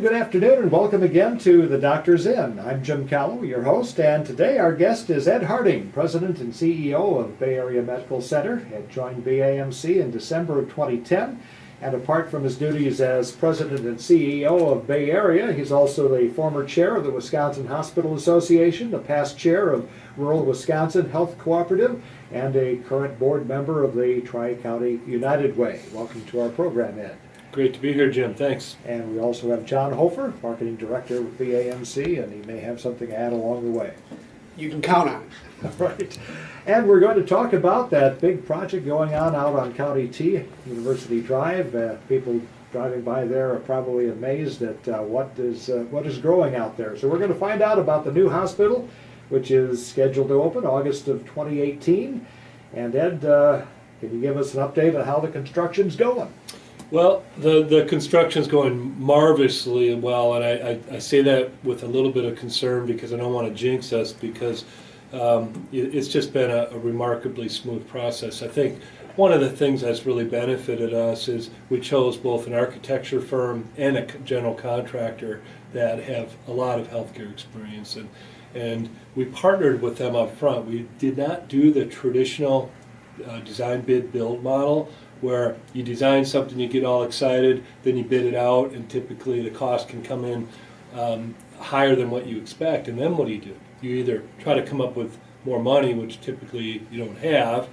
Good afternoon and welcome again to The Doctor's Inn. I'm Jim Callow, your host, and today our guest is Ed Harding, President and CEO of Bay Area Medical Center. Ed joined BAMC in December of 2010, and apart from his duties as President and CEO of Bay Area, he's also the former chair of the Wisconsin Hospital Association, the past chair of Rural Wisconsin Health Cooperative, and a current board member of the Tri-County United Way. Welcome to our program, Ed. Great to be here, Jim. Thanks. And we also have John Hofer, Marketing Director with BAMC, and he may have something to add along the way. You can count on it. Right. And we're going to talk about that big project going on out on County T, University Drive. People driving by there are probably amazed at what is growing out there. So we're going to find out about the new hospital, which is scheduled to open August of 2018. And Ed, can you give us an update on how the construction's going? Well, the construction's going marvelously well, and I say that with a little bit of concern because I don't want to jinx us, because it's just been a remarkably smooth process. I think one of the things that's really benefited us is we chose both an architecture firm and a general contractor that have a lot of healthcare experience, and we partnered with them up front. We did not do the traditional design bid build model, where you design something, you get all excited, then you bid it out, and typically the cost can come in higher than what you expect. And then what do? You either try to come up with more money, which typically you don't have.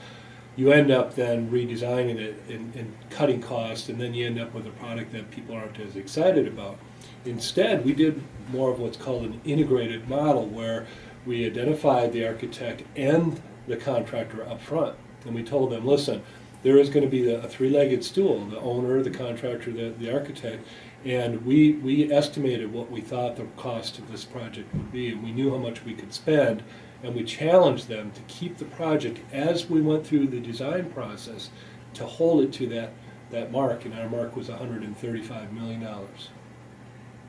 You end up then redesigning it and cutting costs, and then you end up with a product that people aren't as excited about. Instead, we did more of what's called an integrated model, where we identified the architect and the contractor up front, and we told them, listen, there is going to be a three-legged stool, the owner, the contractor, the architect, and we estimated what we thought the cost of this project would be, and we knew how much we could spend, and we challenged them to keep the project, as we went through the design process, to hold it to that mark, and our mark was $135 million.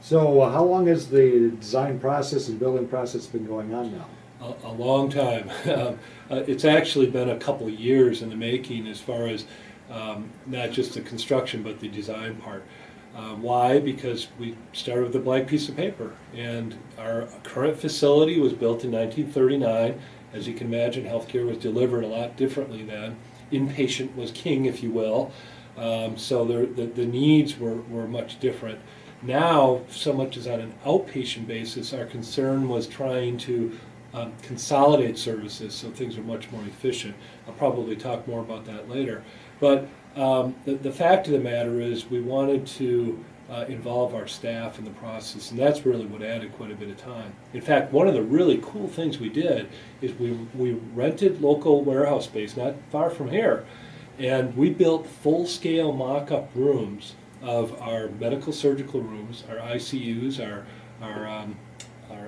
So how long has the design process and building process been going on now? A long time. It's actually been a couple of years in the making, as far as not just the construction but the design part. Why? Because we started with a blank piece of paper, and our current facility was built in 1939. As you can imagine, healthcare was delivered a lot differently then. Inpatient was king, if you will. So the needs were much different. Now, so much as on an outpatient basis, our concern was trying to consolidate services so things are much more efficient. I'll probably talk more about that later. But the fact of the matter is we wanted to involve our staff in the process, and that's really what added quite a bit of time. In fact, one of the really cool things we did is we rented local warehouse space not far from here, and we built full-scale mock-up rooms of our medical surgical rooms, our ICUs, our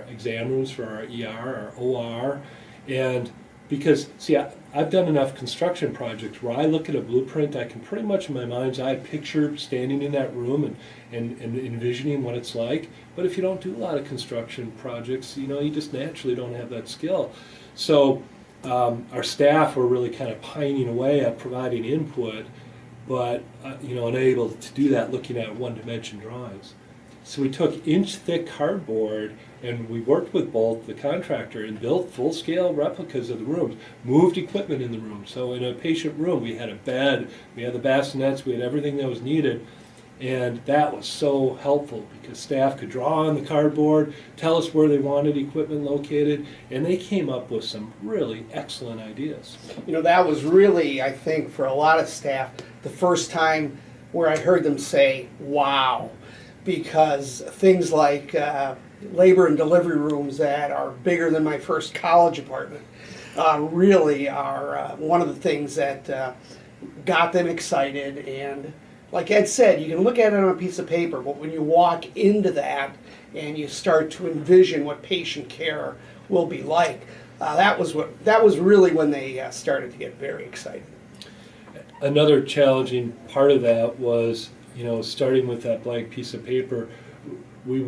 exam rooms for our ER, our OR, and because, see, I've done enough construction projects where I look at a blueprint, I can pretty much in my mind's eye picture standing in that room and envisioning what it's like. But if you don't do a lot of construction projects, you just naturally don't have that skill. So our staff were really kind of pining away at providing input, but unable to do that looking at one-dimension drawings. So we took inch-thick cardboard, and we worked with both the contractor and built full-scale replicas of the rooms, moved equipment in the room. So in a patient room, we had a bed, we had the bassinets, we had everything that was needed, and that was so helpful because staff could draw on the cardboard, tell us where they wanted equipment located, and they came up with some really excellent ideas. That was really, I think, for a lot of staff, the first time where I heard them say, wow. Because things like labor and delivery rooms that are bigger than my first college apartment really are one of the things that got them excited. And like Ed said, you can look at it on a piece of paper, but when you walk into that and you start to envision what patient care will be like, that was really when they started to get very excited. Another challenging part of that was, starting with that blank piece of paper, we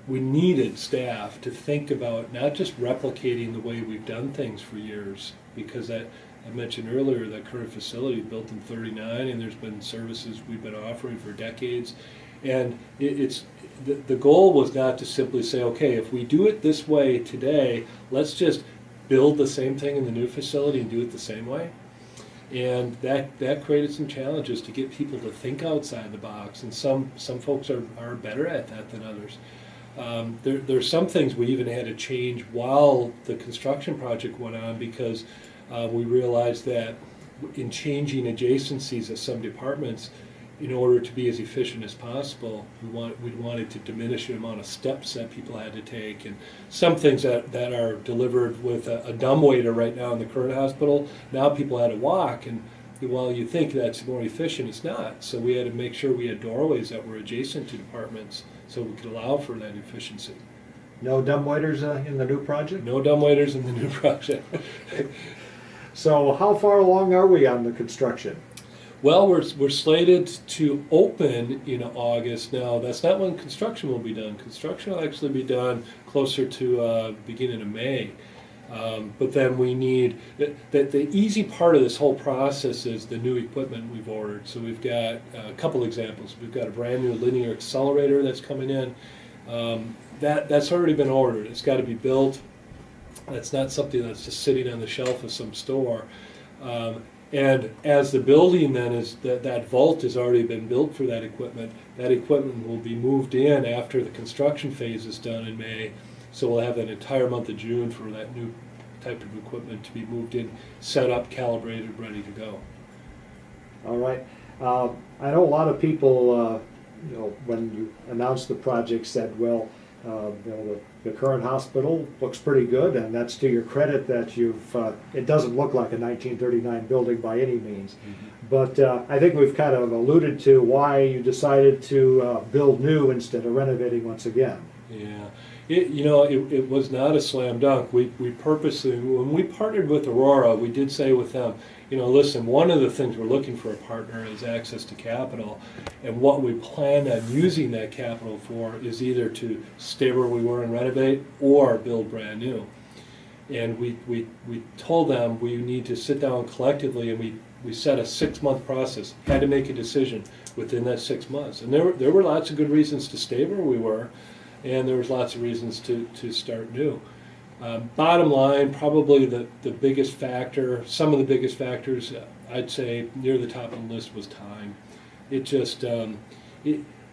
needed staff to think about not just replicating the way we've done things for years, because I mentioned earlier that current facility built in '39, and there's been services we've been offering for decades. And it's the goal was not to simply say, okay, if we do it this way today, let's just build the same thing in the new facility and do it the same way. And that created some challenges to get people to think outside the box, and some folks are better at that than others. There's some things we even had to change while the construction project went on, because we realized that in changing adjacencies of some departments, in order to be as efficient as possible, we wanted to diminish the amount of steps that people had to take. And some things that are delivered with a dumbwaiter right now in the current hospital, now people had to walk. And while you think that's more efficient, it's not. So we had to make sure we had doorways that were adjacent to departments so we could allow for that efficiency. No dumbwaiters in the new project? No dumbwaiters in the new project. So how far along are we on the construction? Well, we're slated to open in August. Now, that's not when construction will be done. Construction will actually be done closer to beginning of May. But then we need, the easy part of this whole process is the new equipment we've ordered. So we've got a couple examples. We've got a brand new linear accelerator that's coming in. That's already been ordered. It's got to be built. That's not something that's just sitting on the shelf of some store. And as the building then is, that vault has already been built for that equipment will be moved in after the construction phase is done in May. So we'll have that entire month of June for that new type of equipment to be moved in, set up, calibrated, ready to go. All right. I know a lot of people, when you announced the project, said, well, the current hospital looks pretty good, and that's to your credit that it doesn't look like a 1939 building by any means. Mm-hmm. But I think we've kind of alluded to why you decided to build new instead of renovating once again. Yeah. It was not a slam dunk. We purposely, when we partnered with Aurora, we did say with them, listen, one of the things we're looking for a partner is access to capital. And what we plan on using that capital for is either to stay where we were and renovate or build brand new. And we told them we need to sit down collectively, and we set a 6-month process, had to make a decision within that 6 months. And there were lots of good reasons to stay where we were, and there was lots of reasons to start new. Bottom line, probably the biggest factor, some of the biggest factors, I'd say near the top of the list was time. It just,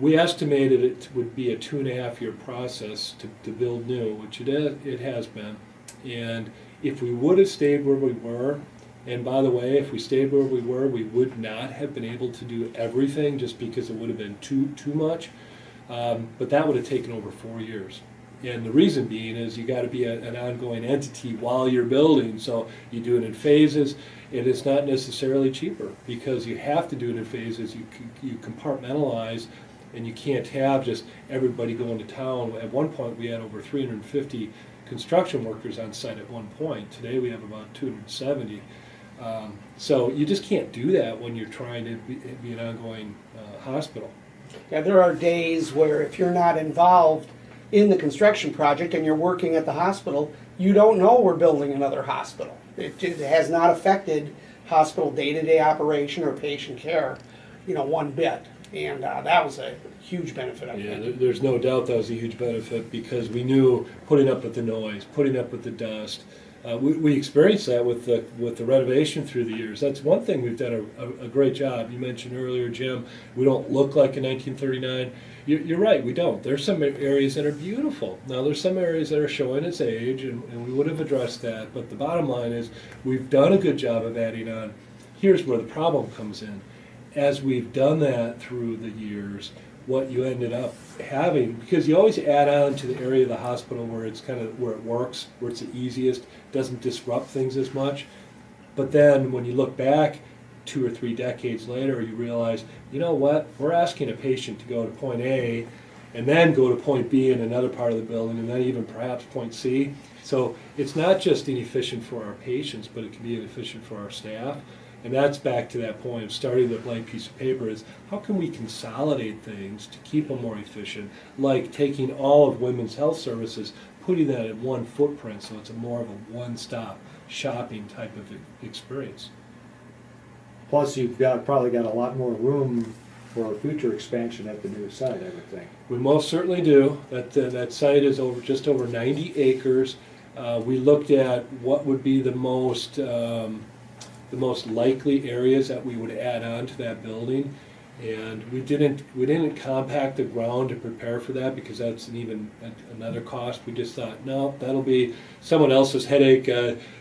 we estimated it would be a 2.5-year process to build new, which it has been. And if we would have stayed where we were, and by the way, if we stayed where we were, we would not have been able to do everything just because it would have been too much. But that would have taken over 4 years. And the reason being is you got to be an ongoing entity while you're building. So you do it in phases, and it's not necessarily cheaper because you have to do it in phases. You compartmentalize, and you can't have just everybody going to town. At one point, we had over 350 construction workers on site at one point. Today, we have about 270. So you just can't do that when you're trying to be an ongoing hospital. Yeah, there are days where if you're not involved in the construction project and you're working at the hospital, you don't know we're building another hospital. It has not affected hospital day-to-day operation or patient care, one bit. And that was a huge benefit, I think. Yeah, there's no doubt that was a huge benefit because we knew putting up with the noise, putting up with the dust. We experienced that with the renovation through the years. That's one thing we've done a great job. You mentioned earlier, Jim, we don't look like a 1939. You're right, we don't. There's some areas that are beautiful. Now, there's some areas that are showing its age, and we would have addressed that. But the bottom line is we've done a good job of adding on. Here's where the problem comes in. As we've done that through the years, what you ended up having, because you always add on to the area of the hospital where it's kind of where it works, where it's the easiest, doesn't disrupt things as much. But then when you look back 2 or 3 decades later, you realize, you know what, we're asking a patient to go to point A and then go to point B in another part of the building, and then even perhaps point C. So it's not just inefficient for our patients, but it can be inefficient for our staff. And that's back to that point of starting with a blank piece of paper is how can we consolidate things to keep them more efficient, like taking all of women's health services, putting that in one footprint so it's more of a one-stop. shopping type of experience. Plus, you've probably got a lot more room for future expansion at the new site, I would think. We most certainly do. That site is just over 90 acres. We looked at what would be the most likely areas that we would add on to that building, and we didn't compact the ground to prepare for that because that's another cost. We just thought, no, that'll be someone else's headache.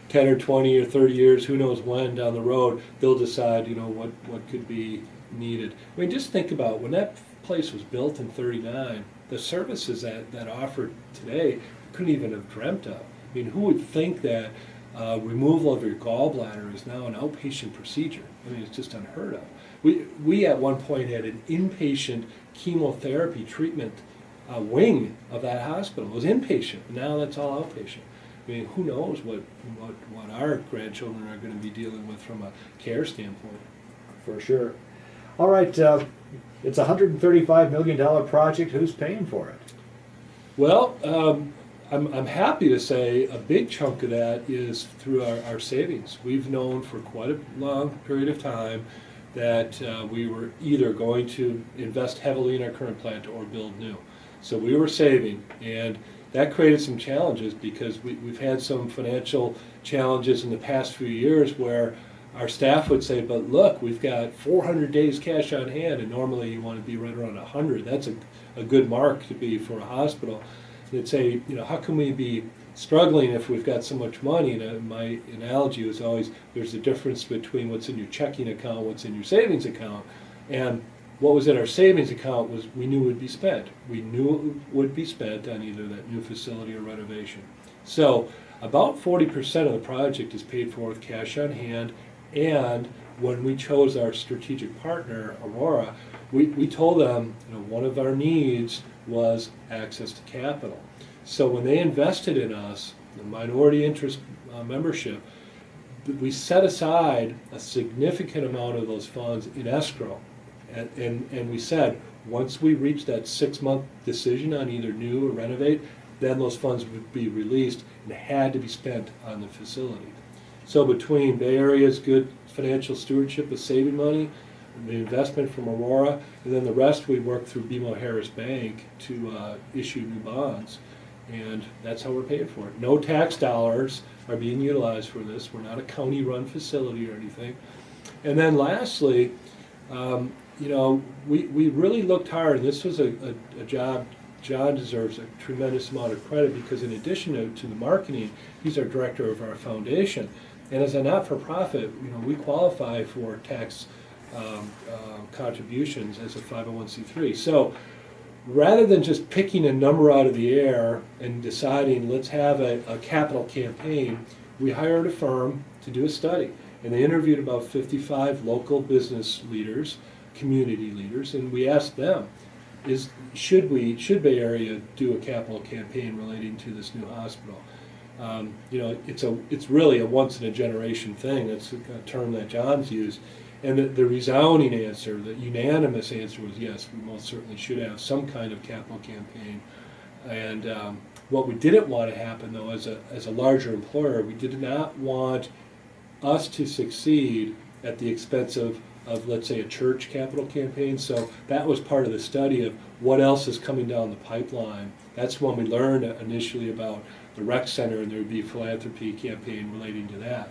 10 or 20 or 30 years, who knows when down the road, they'll decide, what could be needed. I mean, just think about when that place was built in '39, the services that offered today, couldn't even have dreamt of. I mean, who would think that removal of your gallbladder is now an outpatient procedure? I mean, it's just unheard of. We at one point had an inpatient chemotherapy treatment wing of that hospital. It was inpatient. Now that's all outpatient. I mean, who knows what our grandchildren are going to be dealing with from a care standpoint. For sure. All right, it's a $135 million project. Who's paying for it? Well, I'm happy to say a big chunk of that is through our savings. We've known for quite a long period of time that we were either going to invest heavily in our current plant or build new. So we were saving, and that created some challenges because we've had some financial challenges in the past few years where our staff would say, but look, we've got 400 days cash on hand, and normally you want to be right around 100. That's a good mark to be for a hospital. They'd say, how can we be struggling if we've got so much money? And my analogy was always, there's a difference between what's in your checking account, what's in your savings account. And what was in our savings account was we knew would be spent. We knew it would be spent on either that new facility or renovation. So about 40% of the project is paid for with cash on hand. And when we chose our strategic partner, Aurora, we told them one of our needs was access to capital. So when they invested in us, the minority interest membership, we set aside a significant amount of those funds in escrow. And we said, once we reach that 6-month decision on either new or renovate, then those funds would be released and had to be spent on the facility. So between Bay Area's good financial stewardship of saving money, the investment from Aurora, and then the rest we worked through BMO Harris Bank to issue new bonds. And that's how we're paying for it. No tax dollars are being utilized for this. We're not a county-run facility or anything. And then lastly, we really looked hard, and this was a job John deserves a tremendous amount of credit because in addition to the marketing, he's our director of our foundation. And as a not-for-profit, we qualify for tax contributions as a 501c3. So rather than just picking a number out of the air and deciding let's have a capital campaign, we hired a firm to do a study. And they interviewed about 55 local business leaders, community leaders, and we asked them, should Bay Area do a capital campaign relating to this new hospital? It's really a once-in-a-generation thing. That's a term that John's used. And the resounding answer, the unanimous answer was yes, we most certainly should have some kind of capital campaign. And what we didn't want to happen, though, as a larger employer, we did not want us to succeed at the expense of let's say, a church capital campaign. So that was part of the study of what else is coming down the pipeline. That's when we learned initially about the rec center, and there would be a philanthropy campaign relating to that.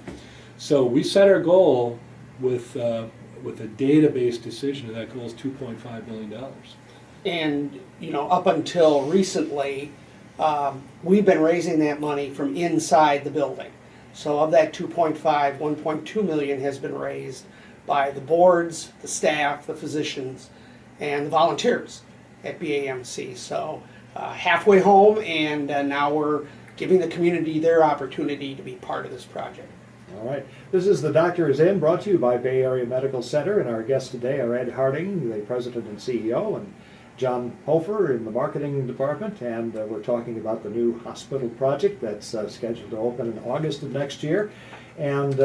So we set our goal with a database decision, and that goal is $2.5 million. And, up until recently, we've been raising that money from inside the building. So of that 2.5, 1.2 million has been raised by the boards, the staff, the physicians, and the volunteers at BAMC. So halfway home, and now we're giving the community their opportunity to be part of this project. All right. This is The Doctor Is In, brought to you by Bay Area Medical Center, and our guests today are Ed Harding, the president and CEO, and John Hofer in the marketing department, and we're talking about the new hospital project that's scheduled to open in August of next year. And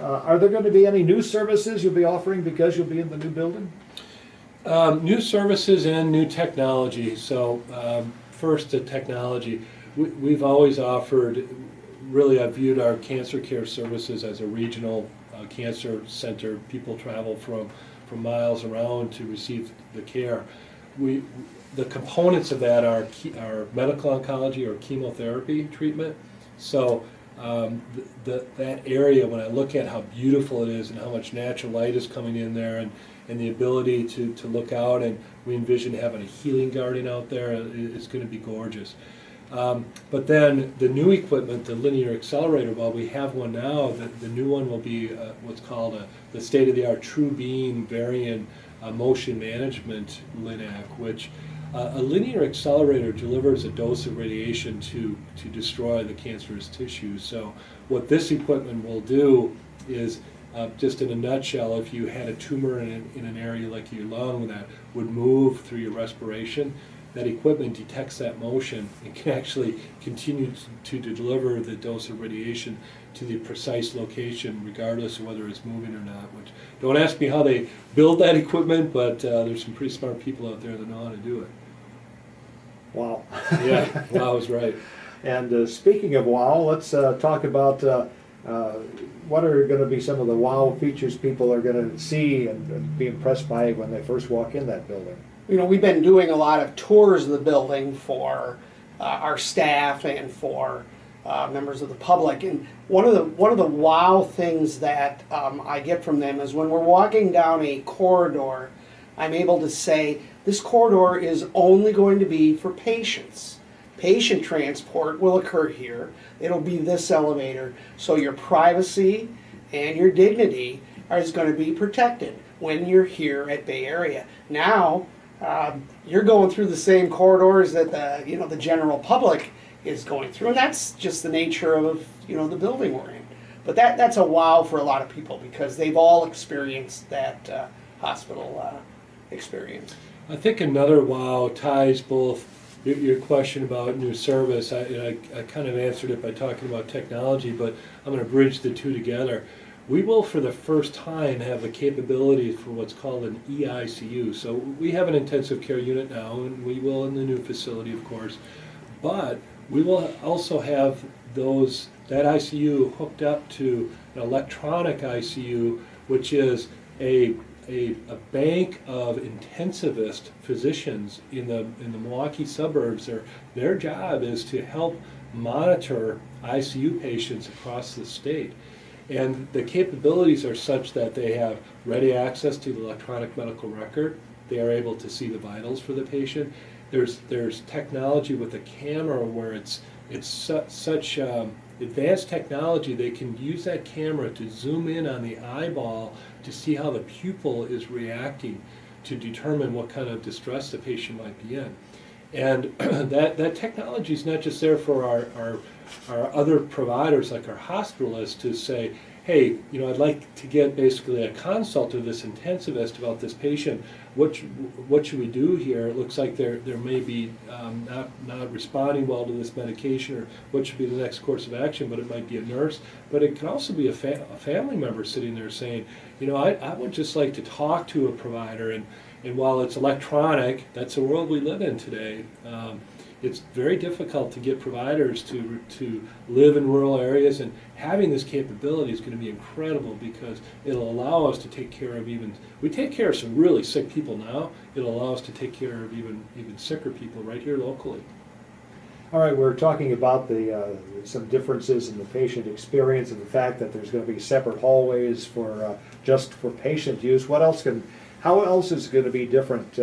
are there going to be any new services you'll be offering because you'll be in the new building? New services and new technology. So first, the technology. We've always offered really I've viewed our cancer care services as a regional cancer center. People travel from miles around to receive the care. The components of that are medical oncology or chemotherapy treatment. So that area, when I look at how beautiful it is and how much natural light is coming in there, and the ability to look out, and we envision having a healing garden out there, it's going to be gorgeous. But then the new equipment, the linear accelerator, while we have one now, the new one will be what's called the state-of-the-art True Beam Variant Motion Management LINAC, which a linear accelerator delivers a dose of radiation to destroy the cancerous tissue. So what this equipment will do is, just in a nutshell, if you had a tumor in an area like your lung that would move through your respiration, that equipment detects that motion and can actually continue to deliver the dose of radiation to the precise location, regardless of whether it's moving or not. Which, don't ask me how they build that equipment, but there's some pretty smart people out there that know how to do it. Wow. Yeah, wow is right. And speaking of wow, let's talk about what are going to be some of the wow features people are going to see and be impressed by when they first walk in that building. You know, we've been doing a lot of tours of the building for our staff and for members of the public. And one of the wow things that I get from them is when we're walking down a corridor, I'm able to say, this corridor is only going to be for patients. Patient transport will occur here. It'll be this elevator. So your privacy and your dignity is going to be protected when you're here at Bay Area. Now, you're going through the same corridors that the general public is going through, and that's just the nature of the building we're in. But that's a wow for a lot of people because they've all experienced that hospital experience. I think another wow ties both your question about new service. I kind of answered it by talking about technology, but I'm going to bridge the two together. We will, for the first time, have the capability for what's called an EICU. So we have an intensive care unit now, and we will in the new facility, of course. But we will also have that ICU hooked up to an electronic ICU, which is a bank of intensivist physicians in the Milwaukee suburbs. Their job is to help monitor ICU patients across the state. And the capabilities are such that they have ready access to the electronic medical record. They are able to see the vitals for the patient. There's technology with a camera where it's such advanced technology, they can use that camera to zoom in on the eyeball to see how the pupil is reacting to determine what kind of distress the patient might be in. And that technology is not just there for our other providers like our hospitalists to say, hey, I'd like to get basically a consult of this intensivist about this patient. What should we do here? It looks like there may be not responding well to this medication, or what should be the next course of action, but it might be a nurse. But it can also be a family member sitting there saying, I would just like to talk to a provider. And while it's electronic, that's the world we live in today. It's very difficult to get providers to live in rural areas, and having this capability is going to be incredible because it'll allow us to take care of we take care of some really sick people now. It'll allow us to take care of even sicker people right here locally. All right, we're talking about some differences in the patient experience and the fact that there's going to be separate hallways for just for patient use. How else is it going to be different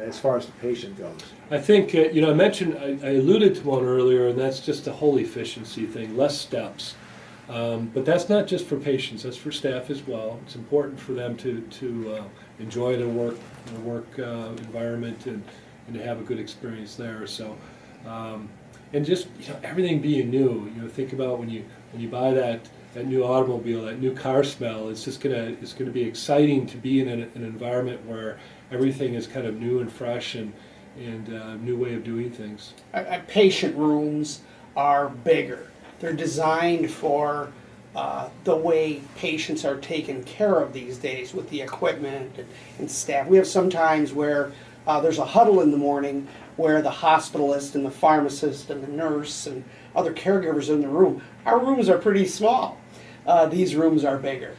as far as the patient goes? I think, I alluded to one earlier, and that's just a whole efficiency thing, less steps. But that's not just for patients, that's for staff as well. It's important for them to enjoy their work environment and to have a good experience there. So, and just everything being new. Think about when you buy that new automobile, that new car smell. It's gonna be exciting to be in an environment where everything is kind of new and fresh and a new way of doing things. Patient rooms are bigger. They're designed for the way patients are taken care of these days with the equipment and staff. We have some times where There's a huddle in the morning where the hospitalist and the pharmacist and the nurse and other caregivers are in the room. Our rooms are pretty small. These rooms are bigger.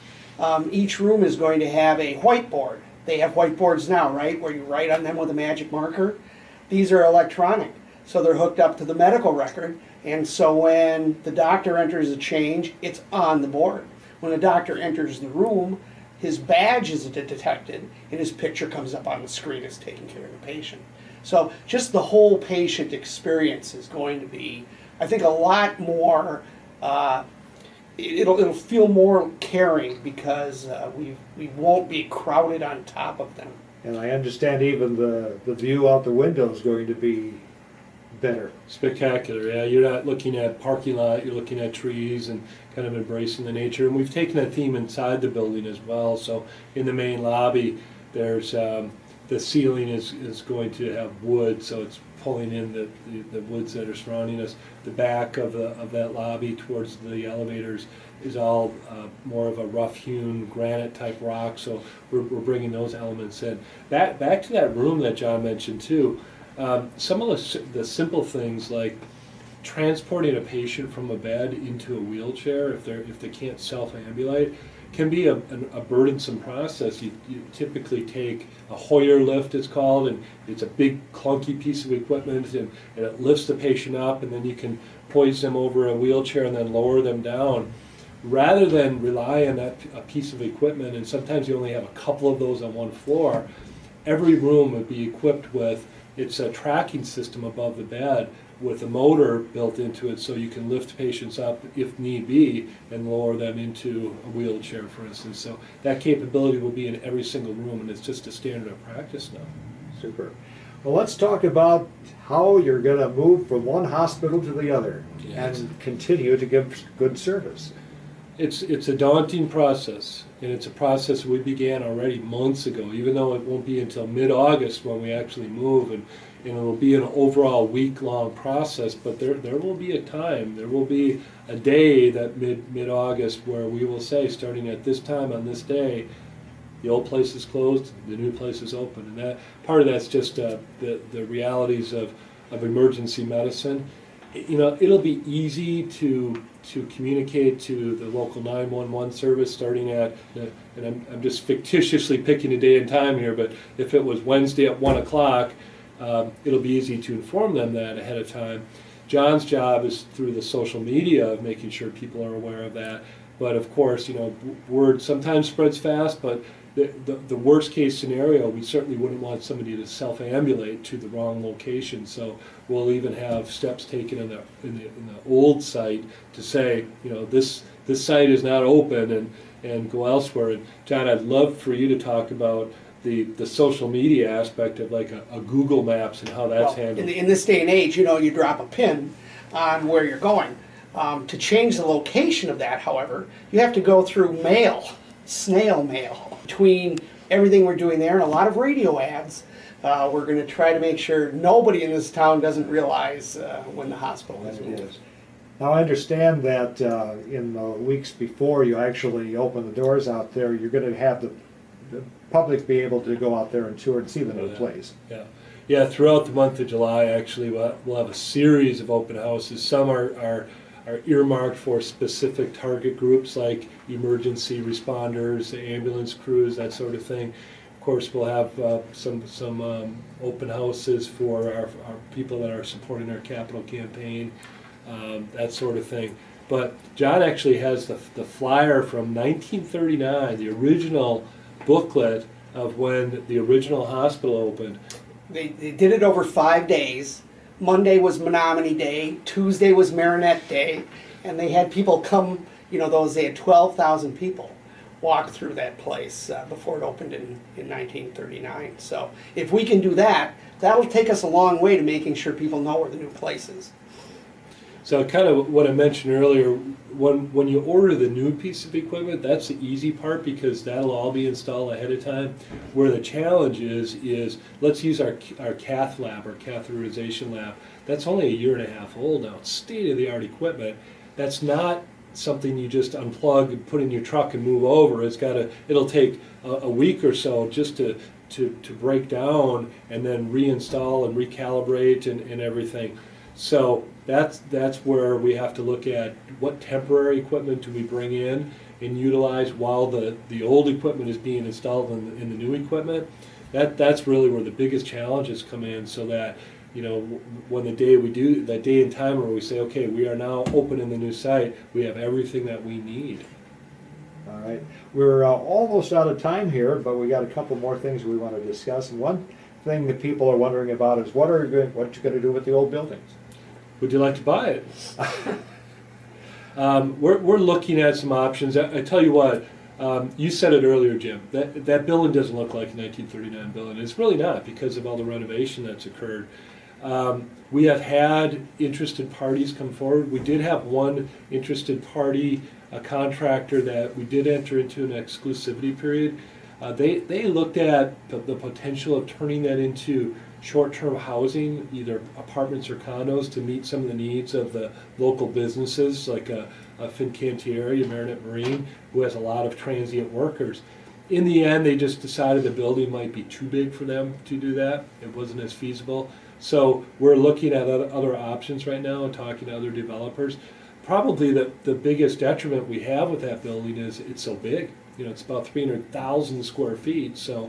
Each room is going to have a whiteboard. They have whiteboards now, right, where you write on them with a magic marker. These are electronic, so they're hooked up to the medical record, and so when the doctor enters a change, it's on the board. When the doctor enters the room, his badge is detected, and his picture comes up on the screen as taking care of the patient. So just the whole patient experience is going to be, I think, a lot more, it'll feel more caring because we won't be crowded on top of them. And I understand even the view out the window is going to be better. Spectacular, yeah. You're not looking at parking lot, you're looking at trees and kind of embracing the nature. And we've taken that theme inside the building as well. So in the main lobby, there's the ceiling is going to have wood, so it's pulling in the woods that are surrounding us. The back of that lobby towards the elevators is all more of a rough-hewn granite type rock, so we're bringing those elements in. Back to that room that John mentioned too, some of the simple things like transporting a patient from a bed into a wheelchair if they can't self-ambulate can be a burdensome process. You typically take a Hoyer lift, it's called, and it's a big clunky piece of equipment, and it lifts the patient up, and then you can poise them over a wheelchair and then lower them down. Rather than rely on a piece of equipment, and sometimes you only have a couple of those on one floor, every room would be equipped with it's a tracking system above the bed with a motor built into it, so you can lift patients up if need be and lower them into a wheelchair, for instance. So that capability will be in every single room, and it's just a standard of practice now. Super. Well, let's talk about how you're going to move from one hospital to the other and continue to give good service. It's a daunting process, and it's a process we began already months ago, even though it won't be until mid-August when we actually move, and it'll be an overall week-long process, but there will be a time, there will be a day that mid-August where we will say, starting at this time on this day, the old place is closed, the new place is open, and that part of that's just the realities of emergency medicine. You know, it'll be easy to communicate to the local 911 service starting at, and I'm just fictitiously picking a day and time here, but if it was Wednesday at 1 o'clock, it'll be easy to inform them that ahead of time. John's job is through the social media of making sure people are aware of that. But of course, you know, word sometimes spreads fast, but the worst case scenario, we certainly wouldn't want somebody to self-ambulate to the wrong location. So we'll even have steps taken in the old site to say, you know, this site is not open and go elsewhere. And John, I'd love for you to talk about the social media aspect of like a Google Maps and how that's handled. In this day and age, you know, you drop a pin on where you're going. To change the location of that, however, you have to go through mail, snail mail. Between everything we're doing there and a lot of radio ads, we're going to try to make sure nobody in this town doesn't realize when the hospital is moved. Now I understand that in the weeks before you actually open the doors out there, you're going to have the public be able to go out there and tour and see the new place. Yeah. Throughout the month of July, actually, we'll have a series of open houses. Some are earmarked for specific target groups like emergency responders, ambulance crews, that sort of thing. Of course, we'll have some open houses for our people that are supporting our capital campaign, that sort of thing. But John actually has the flyer from 1939, the original booklet of when the original hospital opened. They did it over 5 days. Monday was Menominee Day, Tuesday was Marinette Day, and they had people come, you know, they had 12,000 people walk through that place before it opened in 1939. So if we can do that, that'll take us a long way to making sure people know where the new place is. So kind of what I mentioned earlier, when you order the new piece of equipment, that's the easy part because that'll all be installed ahead of time. Where the challenge is let's use our cath lab, our catheterization lab. That's only a year and a half old now. It's state-of-the-art equipment. That's not something you just unplug and put in your truck and move over. It'll take a week or so just to to break down and then reinstall and recalibrate and everything. So that's where we have to look at what temporary equipment do we bring in and utilize while the old equipment is being installed in the new equipment. That's really where the biggest challenges come in, so that, you know, when that day and time where we say, okay, we are now open in the new site, we have everything that we need. All right, we're almost out of time here, but we got a couple more things we want to discuss. And one thing that people are wondering about is what you're going to do with the old buildings? Would you like to buy it? We're looking at some options. I tell you what, you said it earlier, Jim. That building doesn't look like a 1939 building. It's really not, because of all the renovation that's occurred. We have had interested parties come forward. We did have one interested party, a contractor that we did enter into an exclusivity period. They looked at the potential of turning that into short-term housing, either apartments or condos, to meet some of the needs of the local businesses, like a Fincantieri, a Marinette Marine, who has a lot of transient workers. In the end, they just decided the building might be too big for them to do that. It wasn't as feasible. So we're looking at other options right now and talking to other developers. Probably the biggest detriment we have with that building is it's so big. You know, it's about 300,000 square feet. So,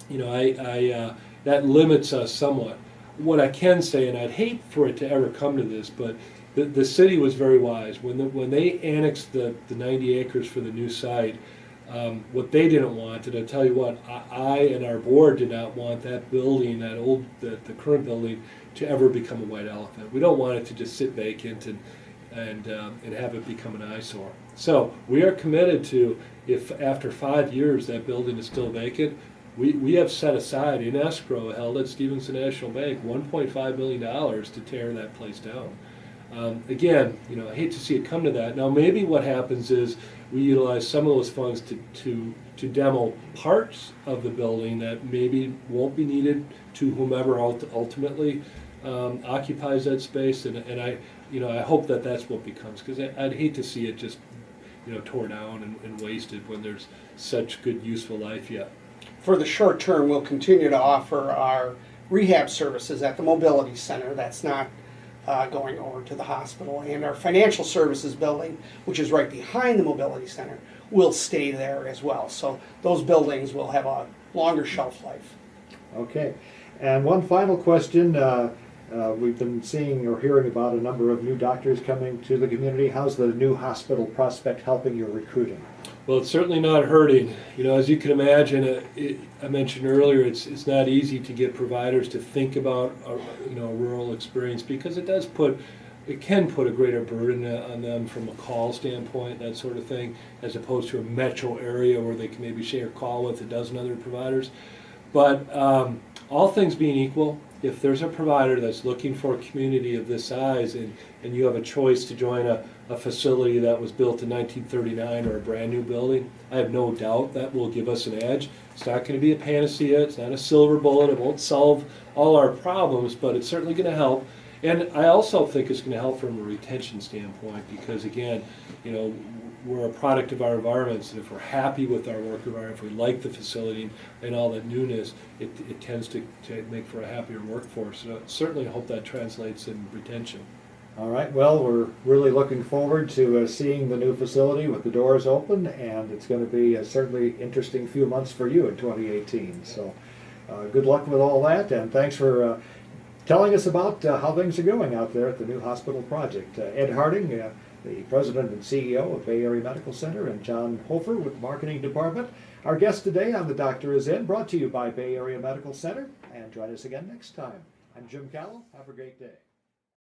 you know, that limits us somewhat. What I can say, and I'd hate for it to ever come to this, but the city was very wise. When they annexed the 90 acres for the new site, what they didn't want, and I tell you what, I and our board did not want that building, the current building, to ever become a white elephant. We don't want it to just sit vacant and have it become an eyesore. So we are committed to, if after 5 years that building is still vacant, we have set aside in escrow held at Stevenson National Bank $1.5 million to tear that place down. Again, you know, I hate to see it come to that. Now maybe what happens is we utilize some of those funds to demo parts of the building that maybe won't be needed to whomever ultimately occupies that space, and I hope that that's what becomes, because I'd hate to see it just, you know, tore down and wasted when there's such good useful life yet. For the short term, we'll continue to offer our rehab services at the mobility center. That's not going over to the hospital. And our financial services building, which is right behind the mobility center, will stay there as well. So those buildings will have a longer shelf life. Okay. And one final question. We've been seeing or hearing about a number of new doctors coming to the community. How's the new hospital prospect helping your recruiting? Well, it's certainly not hurting. You know, as you can imagine, I mentioned earlier, it's not easy to get providers to think about a rural experience, because it can put a greater burden on them from a call standpoint, that sort of thing, as opposed to a metro area where they can maybe share a call with a dozen other providers. But all things being equal, if there's a provider that's looking for a community of this size, and you have a choice to join a facility that was built in 1939 or a brand new building, I have no doubt that will give us an edge. It's not going to be a panacea, it's not a silver bullet, it won't solve all our problems, but it's certainly going to help. And I also think it's going to help from a retention standpoint, because again, you know, we're a product of our environments, and if we're happy with our work environment, if we like the facility and all that newness, it tends to make for a happier workforce. So certainly I hope that translates in retention. All right, well, we're really looking forward to seeing the new facility with the doors open, and it's going to be a certainly interesting few months for you in 2018. So good luck with all that, and thanks for telling us about how things are going out there at the new hospital project. Ed Harding, the President and CEO of Bay Area Medical Center, and John Hofer with the Marketing Department. Our guest today on The Doctor Is In, brought to you by Bay Area Medical Center, and join us again next time. I'm Jim Callow. Have a great day.